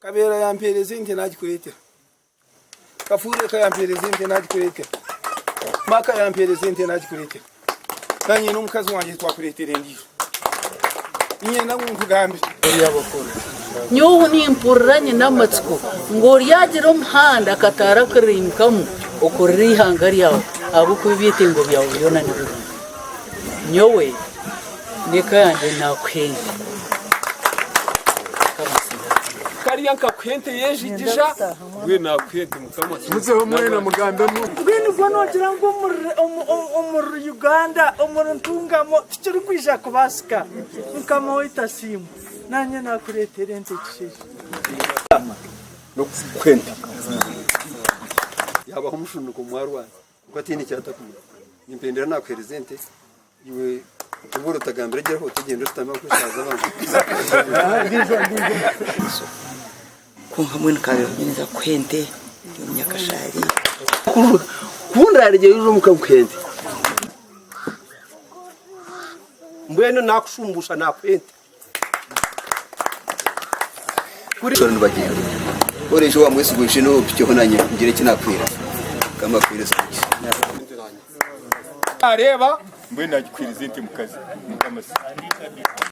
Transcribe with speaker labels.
Speaker 1: Kabera yampereza inte nagikurete. Kafure ka yampereza inte nagikurete. Maka yampereza inte nagikurete. Kanye n'umukazi wanje twakuretere ndiyo. Inye namuntu gambe yabakora.
Speaker 2: Nyoho ni impuranye n'amatsiko ngo ryagire umuhanda katara krimkamu okuri hangari yawe abo kubite ngo byawe yona ni nyowe nekanje nakwenge
Speaker 1: kariya nkakwente yejijisha we nakwete mukama
Speaker 3: muzeho mwena muganda nu
Speaker 4: bwini bwonogira ngo umur Uganda umurntungamo kiri kwisha kubasika mukama witasimu nanye nakuretere ente kishisha
Speaker 1: no kwente yaba umushuno ko mwarwa kwatini cyatakuye nimpendera nakwerezente iwe uburo tagambere geraho tugenda tutama kushaza abantu
Speaker 5: ko hamwe nkabe neza kwente y'umunyakashari
Speaker 1: kundarije yuzo mukakwente mbwene nakushumbusha nakwente
Speaker 6: kuri cyo ndibagenda orejo wa mwese gushe no picyo honanye ngire kinakwira kama kwireza
Speaker 3: areba mbwe nagikwiriza inte mukazi mukamasi